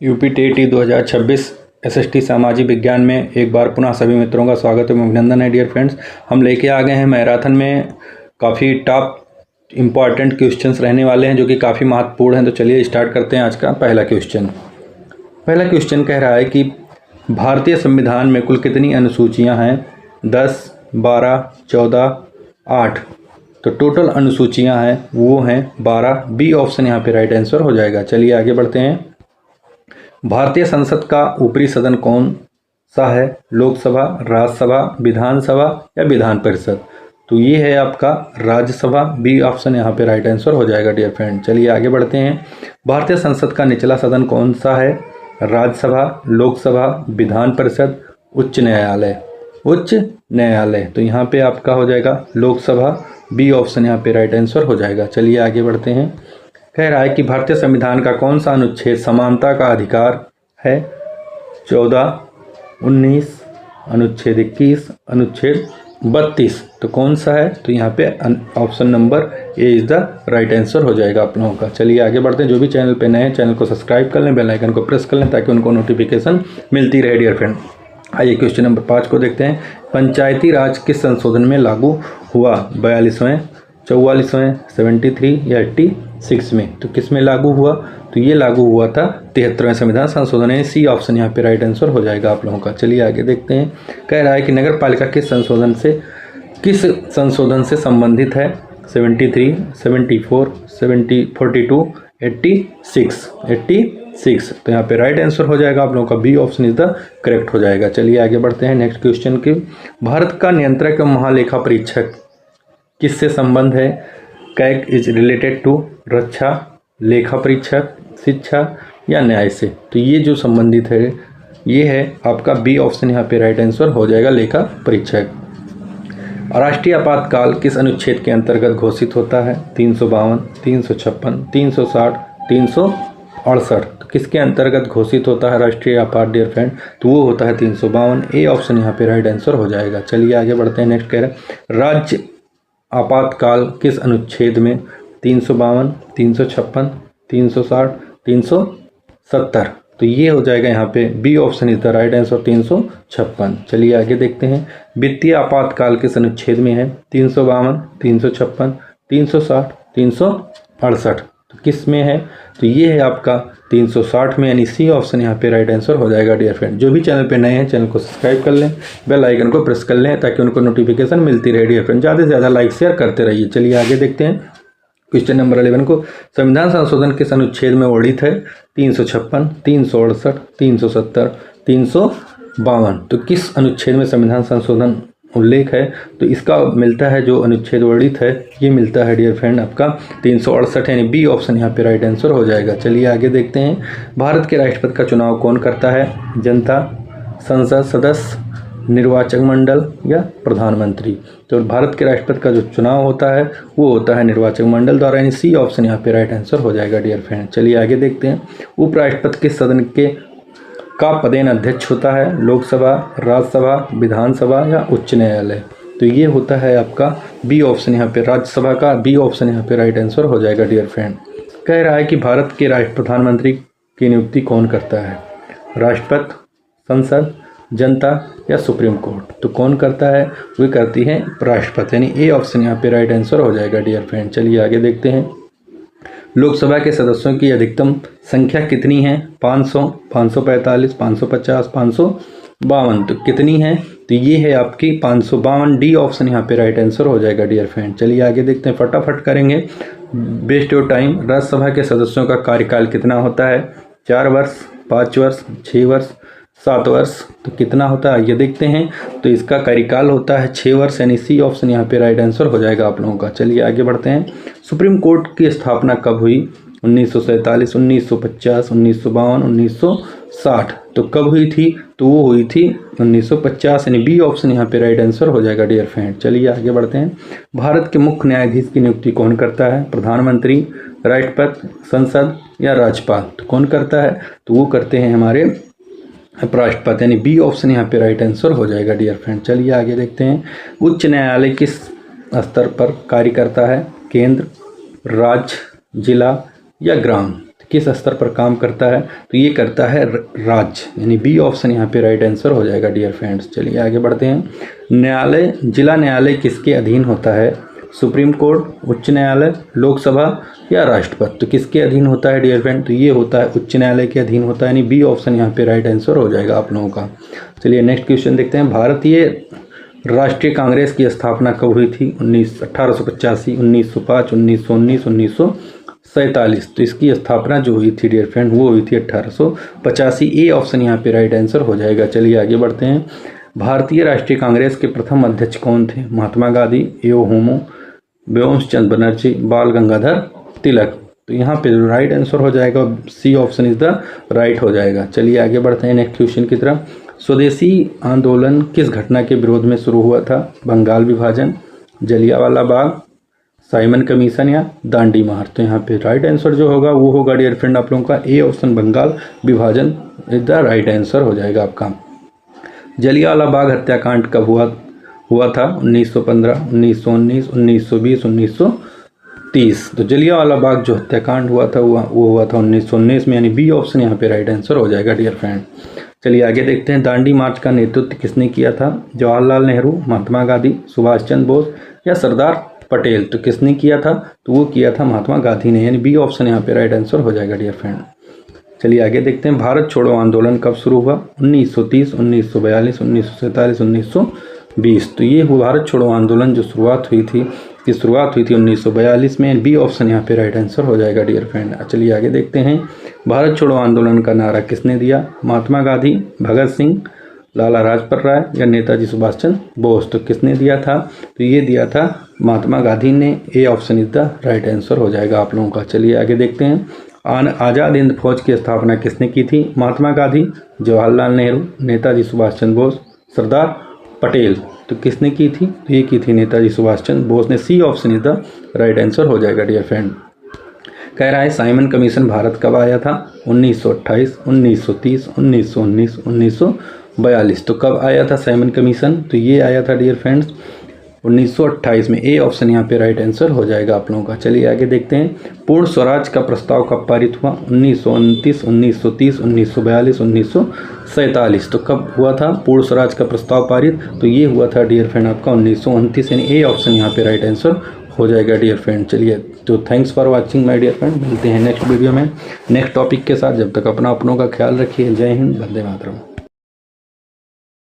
UP TET 2026 SST सामाजिक विज्ञान में एक बार पुनः सभी मित्रों का स्वागत एवं अभिनंदन है। डियर फ्रेंड्स, हम लेके आ गए हैं मैराथन में काफ़ी टॉप इम्पॉर्टेंट क्वेश्चंस रहने वाले हैं जो कि काफ़ी महत्वपूर्ण हैं। तो चलिए स्टार्ट करते हैं आज का पहला क्वेश्चन। पहला क्वेश्चन कह रहा है कि भारतीय संविधान में कुल कितनी अनुसूचियाँ हैं? 10, 12, 14, 8। तो टोटल अनुसूचियाँ हैं वो हैं 12। बी ऑप्शन यहाँ पे राइट आंसर हो जाएगा। चलिए आगे बढ़ते हैं। भारतीय संसद का ऊपरी सदन कौन सा है? लोकसभा, राज्यसभा, विधानसभा या विधान परिषद? तो ये है आपका राज्यसभा। बी ऑप्शन यहाँ पे राइट आंसर हो जाएगा डियर फ्रेंड। चलिए आगे बढ़ते हैं। भारतीय संसद का निचला सदन कौन सा है? राज्यसभा, लोकसभा, विधान परिषद, उच्च न्यायालय। उच्च न्यायालय, तो यहाँ पे आपका हो जाएगा लोकसभा। बी ऑप्शन यहाँ पे राइट आंसर हो जाएगा। चलिए आगे बढ़ते हैं। कह रहा है कि भारतीय संविधान का कौन सा अनुच्छेद समानता का अधिकार है? 14, 19, अनुच्छेद 21, अनुच्छेद 32। तो कौन सा है? तो यहाँ पे option number A is the right answer हो जाएगा आप लोगों का। चलिए आगे बढ़ते हैं। जो भी चैनल पे नए हैं चैनल को सब्सक्राइब कर लें, बेल आइकन को प्रेस कर लें ताकि उनको नोटिफिकेशन मिलती रहे डियर फ्रेंड। आइए क्वेश्चन नंबर 5 को देखते हैं। पंचायती राज किस संशोधन में लागू हुआ? 42वें, 44वें, 73 या 86 में? तो किस में लागू हुआ? तो ये लागू हुआ था 73वें संविधान संशोधन है। सी ऑप्शन यहाँ पे राइट आंसर हो जाएगा आप लोगों का। चलिए आगे देखते हैं। कह रहा है कि नगर पालिका किस संशोधन से संबंधित है? 73, 74, 42, 86। तो यहाँ पे राइट आंसर हो जाएगा आप लोगों का। B option is the correct हो जाएगा। चलिए आगे बढ़ते हैं नेक्स्ट क्वेश्चन की। भारत का नियंत्रक एवं महालेखा परीक्षक किससे संबंध है? कैग इज रिलेटेड टू रक्षा, लेखा परीक्षक, शिक्षा या न्याय से? तो ये जो संबंधित है ये है आपका बी ऑप्शन यहाँ पे राइट आंसर हो जाएगा, लेखा परीक्षक। राष्ट्रीय आपातकाल किस अनुच्छेद के अंतर्गत घोषित होता है? 352, 356, 360, 368। तो किसके अंतर्गत घोषित होता है राष्ट्रीय आपात डियर फ्रेंड? तो वो होता है 352। ए ऑप्शन यहाँ पे राइट आंसर हो जाएगा। चलिए आगे बढ़ते हैं। नेक्स्ट कह रहे हैं राज्य आपातकाल किस अनुच्छेद में? 352, 356, 360, 370। तो ये हो जाएगा यहाँ पे B option is the right answer 356। चलिए आगे देखते हैं। वित्तीय आपातकाल किस अनुच्छेद में है? 352, 356, 360, 368। तो किस में है? तो ये है आपका 360 में, यानी सी ऑप्शन यहाँ पे राइट आंसर हो जाएगा डियर फ्रेंड। जो भी चैनल पे नए हैं चैनल को सब्सक्राइब कर लें, बेल आइकन को प्रेस कर लें ताकि उनको नोटिफिकेशन मिलती रहे डियर फ्रेंड। ज़्यादा से ज़्यादा लाइक शेयर करते रहिए। चलिए आगे देखते हैं क्वेश्चन नंबर 11 को। संविधान संशोधन किस अनुच्छेद में वर्णित है? 356, 368, 370, 352। तो किस अनुच्छेद में संविधान संशोधन उल्लेख है? तो इसका मिलता है जो अनुच्छेद वर्णित है ये मिलता है डियर फ्रेंड आपका 368, यानी बी ऑप्शन यहाँ पे राइट आंसर हो जाएगा। चलिए आगे देखते हैं। भारत के राष्ट्रपति का चुनाव कौन करता है? जनता, संसद सदस्य, निर्वाचक मंडल या प्रधानमंत्री? तो भारत के राष्ट्रपति का जो चुनाव होता है वो होता है निर्वाचक मंडल द्वारा, यानी सी ऑप्शन यहाँ पे राइट आंसर हो जाएगा डियर फ्रेंड। चलिए आगे देखते हैं। उपराष्ट्रपति के सदन का पदेन अध्यक्ष होता है? लोकसभा, राज्यसभा, विधानसभा या उच्च न्यायालय? तो ये होता है आपका बी ऑप्शन यहाँ पे राज्यसभा का। बी ऑप्शन यहाँ पे राइट आंसर हो जाएगा डियर फ्रेंड। कह रहा है कि भारत के प्रधानमंत्री की नियुक्ति कौन करता है? राष्ट्रपति, संसद, जनता या सुप्रीम कोर्ट? तो कौन करता है? वो करती है राष्ट्रपति, यानी ए ऑप्शन यहाँ पे राइट आंसर हो जाएगा डियर फ्रेंड। चलिए आगे देखते हैं। लोकसभा के सदस्यों की अधिकतम संख्या कितनी है? 500, 545, 550, 552। तो कितनी है? तो ये है आपकी 552। डी ऑप्शन यहाँ पे राइट आंसर हो जाएगा डियर फ्रेंड। चलिए आगे देखते हैं, फटाफट करेंगे, वेस्ट योर टाइम। राज्यसभा के सदस्यों का कार्यकाल कितना होता है? 4 वर्ष, 5 वर्ष, 6 वर्ष, 7 वर्ष? तो कितना होता है ये देखते हैं। तो इसका कार्यकाल होता है 6 वर्ष, यानी सी ऑप्शन यहाँ पे राइट आंसर हो जाएगा आप लोगों का। चलिए आगे बढ़ते हैं। सुप्रीम कोर्ट की स्थापना कब हुई? 1947, 1950, 1952, 1960। तो कब हुई थी? तो वो हुई थी 1950, यानी बी ऑप्शन यहाँ पे राइट आंसर हो जाएगा डियर फ्रेंड। चलिए आगे बढ़ते हैं। भारत के मुख्य न्यायाधीश की नियुक्ति कौन करता है? प्रधानमंत्री, राष्ट्रपति, संसद या राज्यपाल? तो कौन करता है? तो वो करते हैं हमारे राष्ट्रपति, यानी बी ऑप्शन यहाँ पे राइट आंसर हो जाएगा डियर फ्रेंड। चलिए आगे देखते हैं। उच्च न्यायालय किस स्तर पर कार्य करता है? केंद्र, राज्य, जिला या ग्राम? किस स्तर पर काम करता है, तो ये करता है राज्य, यानी बी ऑप्शन यहाँ पे राइट आंसर हो जाएगा डियर फ्रेंड्स। चलिए आगे बढ़ते हैं। न्यायालय, जिला न्यायालय किसके अधीन होता है? सुप्रीम कोर्ट, उच्च न्यायालय, लोकसभा या राष्ट्रपति? तो किसके अधीन होता है डियर फ्रेंड? तो ये होता है उच्च न्यायालय के अधीन होता है, यानी बी ऑप्शन यहाँ पे राइट आंसर हो जाएगा आप लोगों का। चलिए नेक्स्ट क्वेश्चन देखते हैं। भारतीय राष्ट्रीय कांग्रेस की स्थापना कब हुई थी? 1885, 1905, 1919, 1947। तो इसकी स्थापना जो हुई थी डियर फ्रेंड वो हुई थी 1885। ए ऑप्शन यहाँ पे राइट आंसर हो जाएगा। चलिए आगे बढ़ते हैं। भारतीय राष्ट्रीय कांग्रेस के प्रथम अध्यक्ष कौन थे? महात्मा गांधी, एओ होमो, व्योम चंद्र बनर्जी, बाल गंगाधर तिलक? तो यहाँ पे राइट आंसर हो जाएगा C option is the right हो जाएगा। चलिए आगे बढ़ते हैं नेक्स्ट क्वेश्चन की तरफ। स्वदेशी आंदोलन किस घटना के विरोध में शुरू हुआ था? बंगाल विभाजन, जलियांवाला बाग, साइमन कमीशन या दांडी मार? तो यहाँ पे राइट आंसर जो होगा वो होगा डियर फ्रेंड आप लोगों का ए ऑप्शन, बंगाल विभाजन इज द राइट आंसर हो जाएगा आपका। जलियांवाला बाग हत्याकांड कब हुआ था? 1915, 1919, 1920, 1930। तो जलियांवाला बाग जो हत्याकांड हुआ था वो हुआ था 1919 में, यानी बी ऑप्शन यहाँ पे राइट आंसर हो जाएगा डियर फ्रेंड। चलिए आगे देखते हैं। दांडी मार्च का नेतृत्व किसने किया था? जवाहरलाल नेहरू, महात्मा गांधी, सुभाष चंद्र बोस या सरदार पटेल? तो किसने किया था? तो वो किया था महात्मा गांधी ने, यानी बी ऑप्शन यहाँ पे राइट आंसर हो जाएगा डियर फ्रेंड। चलिए आगे देखते हैं। भारत छोड़ो आंदोलन कब शुरू हुआ? 1930, 1942, 1947, 1920। तो ये भारत छोड़ो आंदोलन जो शुरुआत हुई थी 1942 में, बी ऑप्शन यहाँ पे राइट आंसर हो जाएगा डियर फ्रेंड। चलिए आगे देखते हैं। भारत छोड़ो आंदोलन का नारा किसने दिया? महात्मा गांधी, भगत सिंह, लाला लाजपत राय या नेताजी सुभाष चंद्र बोस? तो किसने दिया था? तो ये दिया था महात्मा गांधी ने। A option is the right answer हो जाएगा आप लोगों का। चलिए आगे देखते हैं। आज़ाद हिंद फौज की स्थापना किसने की थी? महात्मा गांधी, जवाहरलाल नेहरू, नेताजी सुभाष चंद्र बोस, सरदार पटेल? तो किसने की थी? तो ये की थी नेताजी सुभाष चंद्र बोस ने। C option is the right answer हो जाएगा डियर फ्रेंड। कह रहा है साइमन कमीशन भारत कब आया था? 1928, 1930, 1919, 1942। तो कब आया था साइमन कमीशन? तो ये आया था डियर फ्रेंड्स 1928 में। ए ऑप्शन यहाँ पे राइट आंसर हो जाएगा आप लोगों का। चलिए आगे देखते हैं। पूर्ण स्वराज का प्रस्ताव कब पारित हुआ? 1929, 1930, 1942, 1947। तो कब हुआ था पूर्ण स्वराज का प्रस्ताव पारित? तो ये हुआ था डियर फ्रेंड आपका 1929, यानी ए ऑप्शन यहाँ पे राइट आंसर हो जाएगा डियर फ्रेंड। चलिए तो thanks for watching my dear friend. मिलते हैं नेक्स्ट वीडियो में नेक्स्ट टॉपिक के साथ। जब तक अपनों का ख्याल रखिए। जय हिंद, वंदे मातरम।